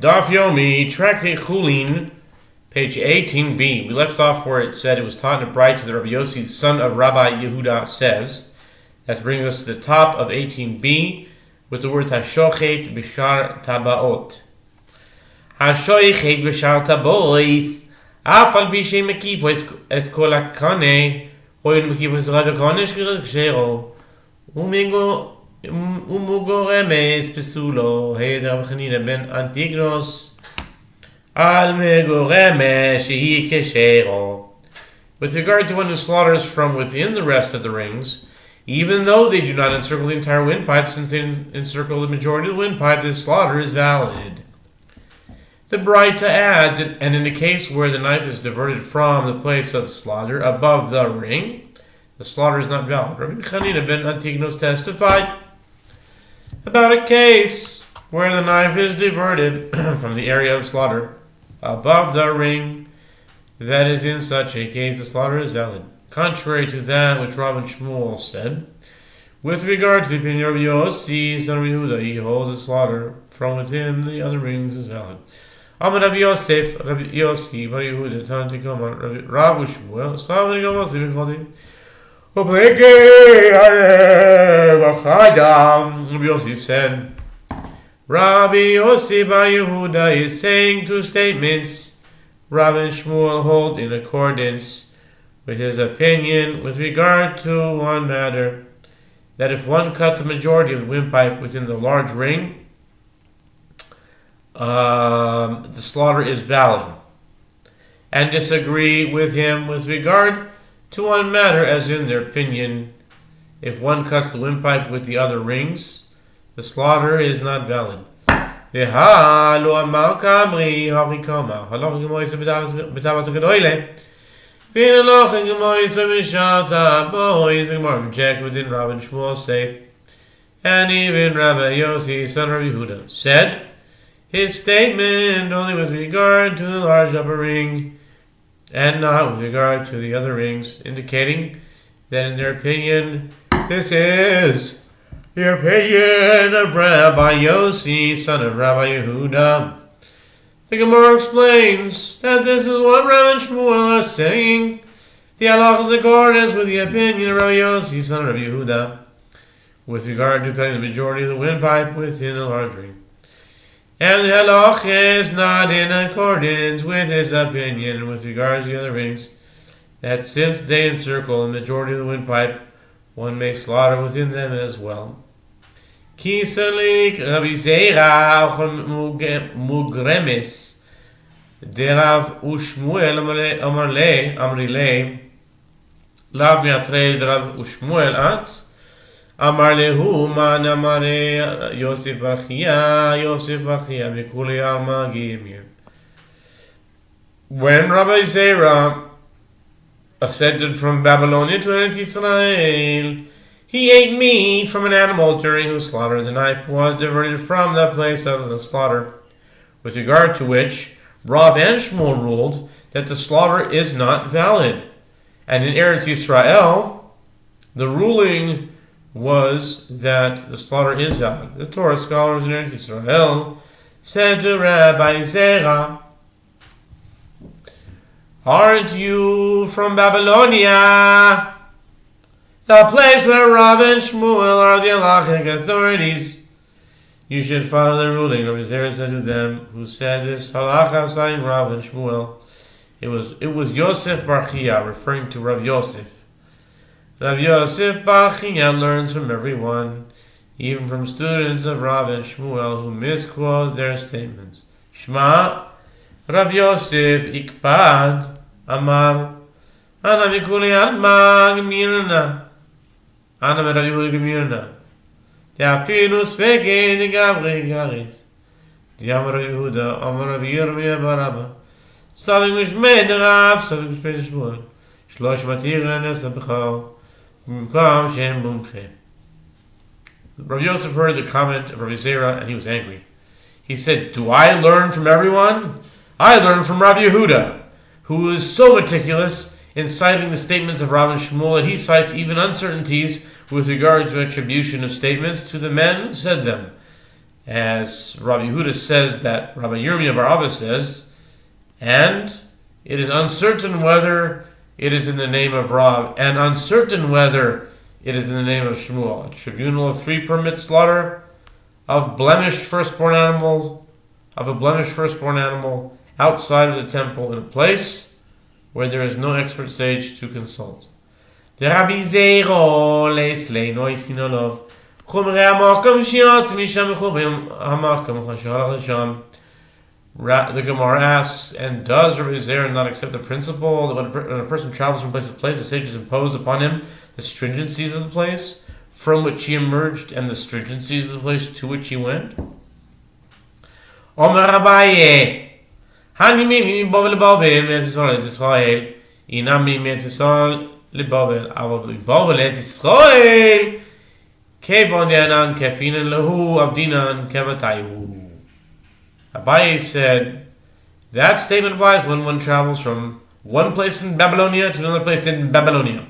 Daf Yomi, Tractate Chullin, page 18b. We left off where it said it was taught in a bride to the Rabbi Yossi, son of Rabbi Yehuda, says. That brings us to the top of 18b with the words Hashochet Bishar Tabaot. Hashochet Bishar Tabois, Afal Bishay Mekif Eskolakane, Hoyin Mekif Eskolakanesh Kshero, Umingo. Umugoremes pesulo heder Chanina ben Antignos al megoremes shehi keshero. With regard to one who slaughters from within the rest of the rings, even though they do not encircle the entire windpipe, since they encircle the majority of the windpipe, this slaughter is valid. The Braita adds, and in the case where the knife is diverted from the place of slaughter above the ring, the slaughter is not valid. Rabbi Chanina ben Antignos testified about a case where the knife is diverted from the area of slaughter above the ring, that is, in such a case the slaughter is valid. Contrary to that which Rav and Shmuel said, with regard to the opinion of Yossi, son of Yehuda, he holds the slaughter from within the other rings is valid. Amar Rav Yosef, Rav Yossi, Bar Yehuda, Tantikoma, Rav Shmuel, Sav and Yossi, Rabbi Yossi said, Rabbi Yossi Bar Yehuda is saying two statements Rav and Shmuel hold in accordance with his opinion with regard to one matter, that if one cuts a majority of the windpipe within the large ring, the slaughter is valid, and disagree with him with regard to one matter, as in their opinion, if one cuts the windpipe with the other rings, the slaughter is not valid. Check within Rav and Shmuel say, and even Rabbi Yossi, son of Yehuda, said his statement only with regard to the large upper ring, and not with regard to the other rings, indicating that in their opinion, this is the opinion of Rabbi Yossi, son of Rabbi Yehuda. The Gemara explains that this is what Rav and Shmuel are saying. The halach is in accordance with the opinion of Rabbi Yossi, son of Rabbi Yehuda, with regard to cutting the majority of the windpipe within the large ring. And the halach is not in accordance with his opinion with regards to the other rings, that since they encircle the majority of the windpipe, one may slaughter within them as well. Ki salik Rabbi Zeira mugremes derav ushmuel amrile lav miatre derav ushmuel at Amar lehu man amare Yosef Barchia mikuli alma gimir. When Rabbi Zera ascended from Babylonia to Eretz Israel, he ate meat from an animal during whose slaughter the knife was diverted from the place of the slaughter, with regard to which Rav and Shmuel ruled that the slaughter is not valid. And in Eretz Israel, the ruling was that the slaughter is valid. The Torah scholars in Eretz Israel said to Rabbi Zera, aren't you from Babylonia, the place where Rav and Shmuel are the halachic authorities? You should follow the ruling. Rabbi Zera said to them, who said this halacha citing Rav and Shmuel, it was Yosef Barchia, referring to Rav Yosef. Rav Yosef Barchia learns from everyone, even from students of Rav and Shmuel who misquote their statements. Shema, Rav Yosef ikpad, amar, ana mikuli alma gemirna, ana Rav Yehuda gemirna, te'afilu speke de gabri garis, Amar Rav Yehuda, amar Rav Yirmiyah barabba, savik mishmei derav, savik mishmei Shmuel, shlosh matir nesa b'chal, Rav Yosef heard the comment of Rabbi Zera and he was angry. He said, do I learn from everyone? I learn from Rabbi Yehuda, who is so meticulous in citing the statements of Rav and Shmuel that he cites even uncertainties with regard to attribution of statements to the men who said them. as Rabbi Yehuda says that Rabbi Yirmiyah bar Abba says, and it is uncertain whether it is in the name of Rab, and uncertain whether it is in the name of Shmuel. A tribunal of 3 permits slaughter of a blemished firstborn animal outside of the temple in a place where there is no expert sage to consult. The Rabbi Zeiro leislei noisinolov chumrei hamakom shiatz misham chumrei hamakom chashalach l'sham. The Gemara asks, and does Rabbi Zeiro not accept the principle that when a person travels from place to place, the sages impose upon him the stringencies of the place from which he emerged and the stringencies of the place to which he went? Omer Abaye, Hanimini Bovel Bovim, Etzisrael, Etzisrael, Inami Metzisrael, Libovel, Avovi Bovel, Etzisrael, Kevon Dianan, Kefinan Lahu, Abdinan, Kevatayu. Abaye said, that statement applies when one travels from one place in Babylonia to another place in Babylonia,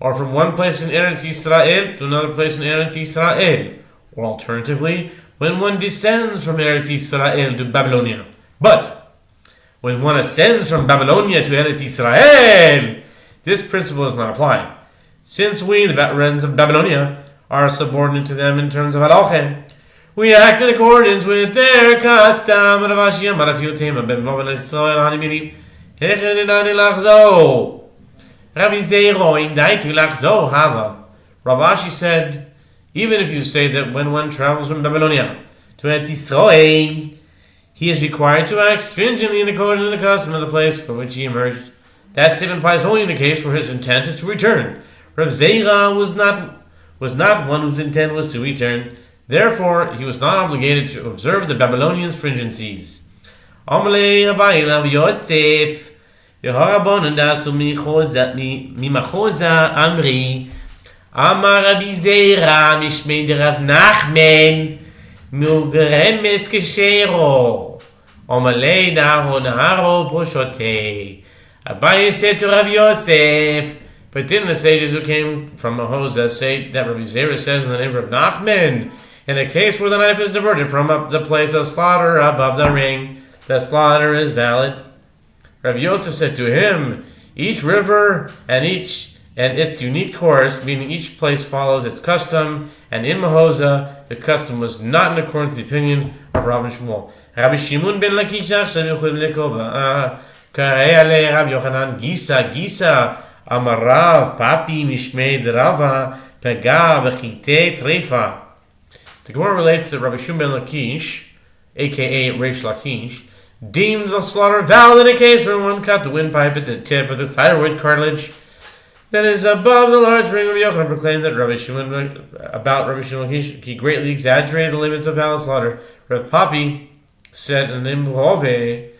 or from one place in Eretz Yisrael to another place in Eretz Yisrael, or alternatively, when one descends from Eretz Yisrael to Babylonia. But when one ascends from Babylonia to Eretz Yisrael, this principle does not apply, since we, the residents of Babylonia, are subordinate to them in terms of halakha. We act in accordance with their custom. Rabbi Zeiro in Daitu Lachzo Hava. Rav Ashi said, even if you say that when one travels from Babylonia to Eretz Yisrael, he is required to act stringently in accordance with the custom of the place from which he emerged, that statement applies only in the case where his intent is to return. Rav Zeira was not one whose intent was to return. Therefore, he was not obligated to observe the Babylonian stringencies. Amalei Abaye Rav Yosef. Yehorabonon dasu mimachoza amri Amar Rabbi Zeira mishmei de Rav Nachman milgeremes keshero Omalei naharo poshotei. Abaye said to Rav Yosef, but didn't the sages who came from Mahoza say that Rabbi Zeira says in the name of Rav Nachman, in a case where the knife is diverted from the place of slaughter above the ring, the slaughter is valid? Rav Yosef said to him, each river and its unique course, meaning each place follows its custom, and in Mahoza, the custom was not in accordance with the opinion of Rav and Shmuel. Rabbi Shimon ben Lakish Karei Rabbi Yochanan Gisa Amarav Papi Mishmei Rava Pega Bechite Trefa. The Gemara relates that Rabbi Shimon ben Lakish, aka Reish Lakish, deemed the slaughter valid in a case where one cut the windpipe at the tip of the thyroid cartilage that is above the large ring. Rabbi Yochanan proclaimed that Rabbi Shimon Lakish, he greatly exaggerated the limits of valid slaughter. Rav Papi said in Imhove,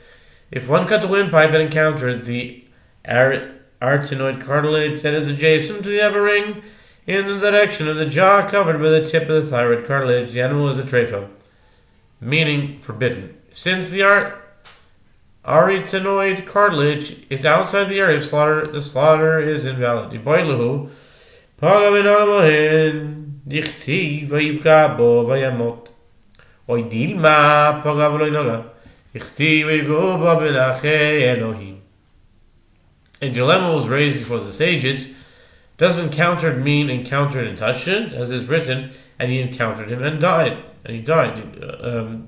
if one cut the windpipe and encountered the arytenoid cartilage that is adjacent to the upper ring in the direction of the jaw covered by the tip of the thyroid cartilage, the animal is a trefa, meaning forbidden. Since the arytenoid cartilage is outside the area of slaughter, the slaughter is invalid. Iboiluhu, Paga v'nalamohin, dichti v'yibka bo v'yamot. Oidilma, Paga v'loinoga, dichti v'yibka bo v'lache Elohim. A dilemma was raised before the sages. Does encountered mean encountered and touched it, as is written, and he encountered him and died? And he died.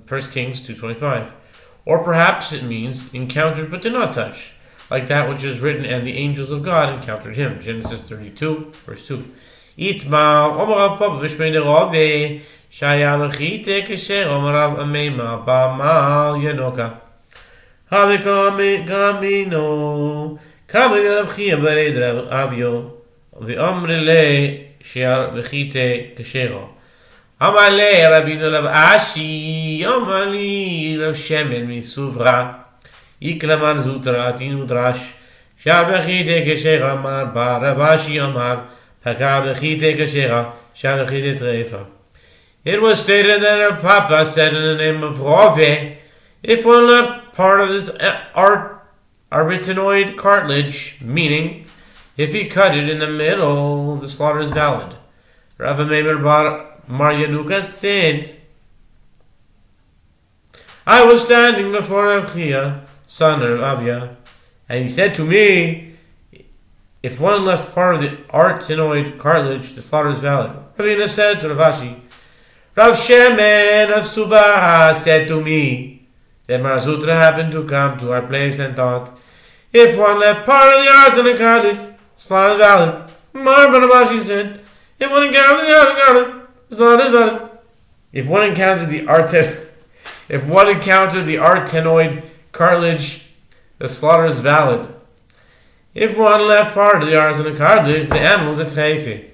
1 Kings 2:25. Or perhaps it means encountered but did not touch, like that which is written, and the angels of God encountered him. Genesis 32, verse 2. Itma, Omarav Papa Bishmei de Robe, Shaya Mechite Kesher, Omarav Amema, Bamal Yanoka. Havekame Gamino, Kamin Rabchia Bered Avio, the Omrele, Shia Mechite Keshero. Amalei Rabino Rav Ashi, Amali Rav Shemen Misuvra, Iklamar Zutra Atinu Drash, Shabachite Keshera Amar Bar Rav Ashi Amar, Pakabachite Keshera, Shabachite Treifa. It was stated that Rav Papa said in the name of Rove, if one left part of this arytenoid cartilage, meaning if he cut it in the middle, the slaughter is valid. Rav Meimer Bar Maryanuka said, I was standing before Abchia, son of Avia, and he said to me, if one left part of the arytenoid cartilage, the slaughter is valid. Ravina said to Ravashi, Rav Shemen of Suva said to me that Marasutra happened to come to our place and thought, if one left part of the arytenoid cartilage, slaughter is valid. Mar Ravashi said, if one encounters the arytenoid cartilage, slaughter is valid. If one encounters the arytenoid cartilage, the slaughter is valid. If one left part of the arytenoid cartilage, the animal is a treife.